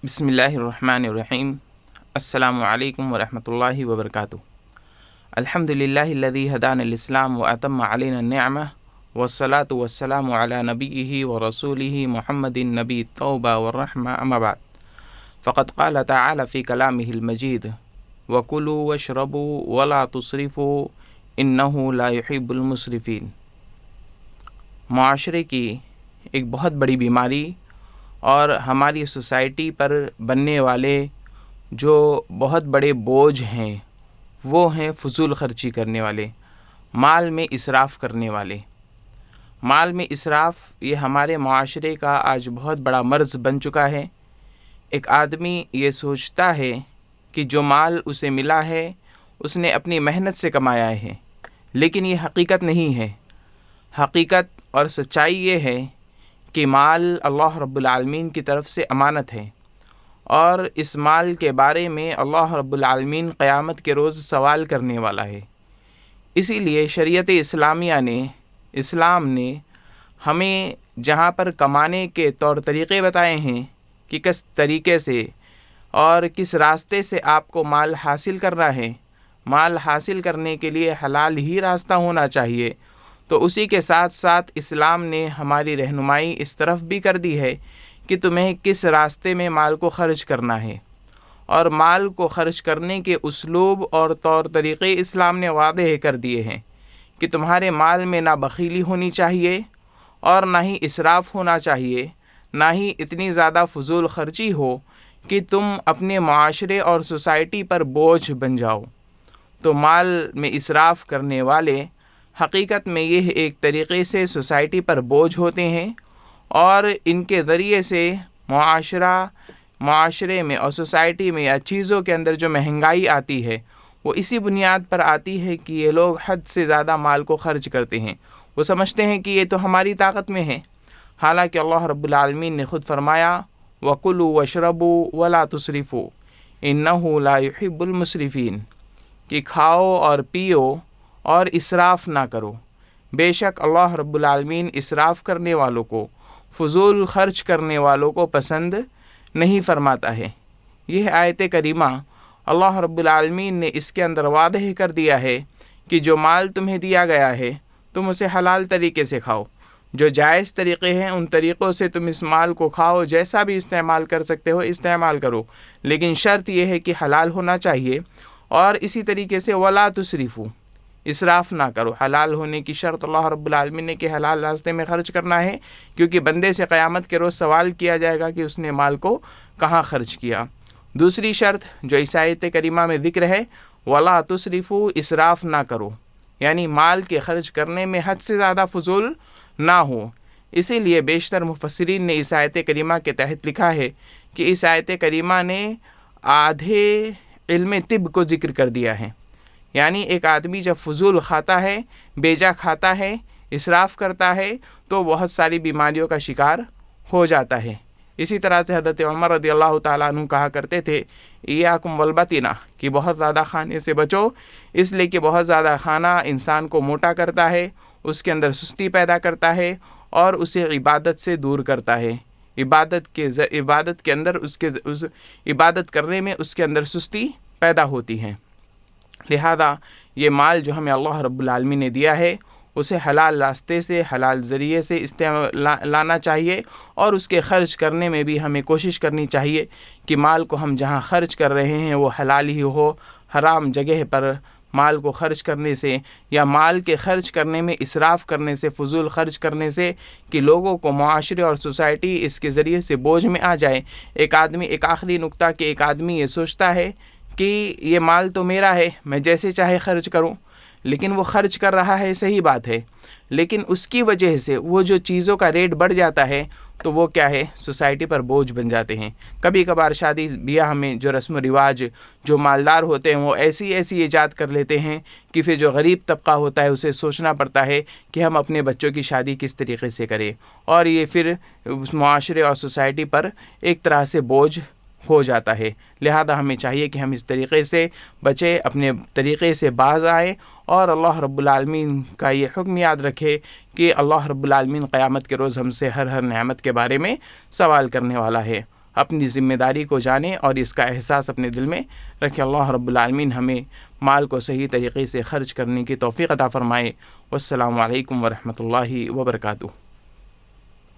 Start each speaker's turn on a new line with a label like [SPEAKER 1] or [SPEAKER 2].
[SPEAKER 1] بسم اللہ الرحمن الرحیم۔ السلام علیکم ورحمۃ اللہ وبرکاتہ۔ الحمد للہ الذی ہدانا للاسلام واتم علینا النعمہ والصلاۃ والسلام علی نبیہ ورسولہ محمد النبی التوبہ والرحمہ، اما بعد فقد قال تعالی فی کلامہ المجید وکلوا واشربوا ولا تسرفوا انہ لا یحب المسرفین۔ معاشرے کی ایک بہت بڑی بیماری اور ہماری سوسائٹی پر بننے والے جو بہت بڑے بوجھ ہیں وہ ہیں فضول خرچی کرنے والے، مال میں اسراف کرنے والے۔ مال میں اسراف یہ ہمارے معاشرے کا آج بہت بڑا مرض بن چکا ہے۔ ایک آدمی یہ سوچتا ہے کہ جو مال اسے ملا ہے اس نے اپنی محنت سے کمایا ہے، لیکن یہ حقیقت نہیں ہے۔ حقیقت اور سچائی یہ ہے کہ مال اللہ رب العالمین کی طرف سے امانت ہے، اور اس مال کے بارے میں اللہ رب العالمین قیامت کے روز سوال کرنے والا ہے۔ اسی لیے شریعت اسلام نے ہمیں جہاں پر کمانے کے طور طریقے بتائے ہیں کہ کس طریقے سے اور کس راستے سے آپ کو مال حاصل کرنا ہے، مال حاصل کرنے کے لیے حلال ہی راستہ ہونا چاہیے، تو اسی کے ساتھ ساتھ اسلام نے ہماری رہنمائی اس طرف بھی کر دی ہے کہ تمہیں کس راستے میں مال کو خرچ کرنا ہے، اور مال کو خرچ کرنے کے اسلوب اور طور طریقے اسلام نے واضح کر دیے ہیں کہ تمہارے مال میں نہ بخیلی ہونی چاہیے اور نہ ہی اسراف ہونا چاہیے، نہ ہی اتنی زیادہ فضول خرچی ہو کہ تم اپنے معاشرے اور سوسائٹی پر بوجھ بن جاؤ۔ تو مال میں اسراف کرنے والے حقیقت میں یہ ایک طریقے سے سوسائٹی پر بوجھ ہوتے ہیں، اور ان کے ذریعے سے معاشرے میں اور سوسائٹی میں یا چیزوں کے اندر جو مہنگائی آتی ہے وہ اسی بنیاد پر آتی ہے کہ یہ لوگ حد سے زیادہ مال کو خرچ کرتے ہیں۔ وہ سمجھتے ہیں کہ یہ تو ہماری طاقت میں ہے، حالانکہ اللہ رب العالمین نے خود فرمایا وَكُلُوا وَاشْرَبُوا وَلَا تُسْرِفُوا إِنَّهُ لَا يُحِبُّ الْمُسْرِفِينَ، کہ کھاؤ اور پیو اور اسراف نہ کرو، بے شک اللہ رب العالمین اسراف کرنے والوں کو، فضول خرچ کرنے والوں کو پسند نہیں فرماتا ہے۔ یہ آیت کریمہ اللہ رب العالمین نے اس کے اندر واضح کر دیا ہے کہ جو مال تمہیں دیا گیا ہے تم اسے حلال طریقے سے کھاؤ، جو جائز طریقے ہیں ان طریقوں سے تم اس مال کو کھاؤ، جیسا بھی استعمال کر سکتے ہو استعمال کرو، لیکن شرط یہ ہے کہ حلال ہونا چاہیے۔ اور اسی طریقے سے وَلَا تُسْرِفُوا، اسراف نہ کرو۔ حلال ہونے کی شرط اللہ رب العالمین نے کہ حلال راستے میں خرچ کرنا ہے، کیونکہ بندے سے قیامت کے روز سوال کیا جائے گا کہ اس نے مال کو کہاں خرچ کیا۔ دوسری شرط جو اس آیت کریمہ میں ذکر ہے وَلَا تُسْرِفُوا، اسراف نہ کرو، یعنی مال کے خرچ کرنے میں حد سے زیادہ فضول نہ ہو۔ اسی لیے بیشتر مفسرین نے اس آیت کریمہ کے تحت لکھا ہے کہ اس آیت کریمہ نے آدھے علم طب کو ذکر کر دیا ہے، یعنی ایک آدمی جب فضول کھاتا ہے، بیجا کھاتا ہے، اسراف کرتا ہے تو بہت ساری بیماریوں کا شکار ہو جاتا ہے۔ اسی طرح سے حضرت عمر رضی اللہ تعالیٰ عنہ کہا کرتے تھے ایاکم والبطینہ، کہ بہت زیادہ کھانے سے بچو، اس لیے کہ بہت زیادہ کھانا انسان کو موٹا کرتا ہے، اس کے اندر سستی پیدا کرتا ہے اور اسے عبادت سے دور کرتا ہے۔ عبادت کرنے میں اس کے اندر سستی پیدا ہوتی ہے۔ لہذا یہ مال جو ہمیں اللہ رب العالمین نے دیا ہے اسے حلال راستے سے، حلال ذریعے سے لانا چاہیے، اور اس کے خرچ کرنے میں بھی ہمیں کوشش کرنی چاہیے کہ مال کو ہم جہاں خرچ کر رہے ہیں وہ حلال ہی ہو۔ حرام جگہ پر مال کو خرچ کرنے سے یا مال کے خرچ کرنے میں اسراف کرنے سے، فضول خرچ کرنے سے کہ لوگوں کو، معاشرے اور سوسائٹی اس کے ذریعے سے بوجھ میں آ جائے۔ ایک آخری نقطہ کہ ایک آدمی یہ سوچتا ہے کہ یہ مال تو میرا ہے، میں جیسے چاہے خرچ کروں، لیکن وہ خرچ کر رہا ہے، صحیح بات ہے، لیکن اس کی وجہ سے وہ جو چیزوں کا ریٹ بڑھ جاتا ہے تو وہ کیا ہے، سوسائٹی پر بوجھ بن جاتے ہیں۔ کبھی کبھار شادی بیاہ میں جو رسم و رواج جو مالدار ہوتے ہیں وہ ایسی ایجاد کر لیتے ہیں کہ پھر جو غریب طبقہ ہوتا ہے اسے سوچنا پڑتا ہے کہ ہم اپنے بچوں کی شادی کس طریقے سے کریں، اور یہ پھر اس معاشرے اور سوسائٹی پر ایک طرح سے بوجھ ہو جاتا ہے۔ لہذا ہمیں چاہیے کہ ہم اس طریقے سے بچیں، اپنے طریقے سے باز آئیں، اور اللہ رب العالمین کا یہ حکم یاد رکھے کہ اللہ رب العالمین قیامت کے روز ہم سے ہر نعمت کے بارے میں سوال کرنے والا ہے۔ اپنی ذمہ داری کو جانیں اور اس کا احساس اپنے دل میں رکھیں۔ اللہ رب العالمین ہمیں مال کو صحیح طریقے سے خرچ کرنے کی توفیق عطا فرمائے۔ والسلام علیکم ورحمۃ اللہ وبرکاتہ۔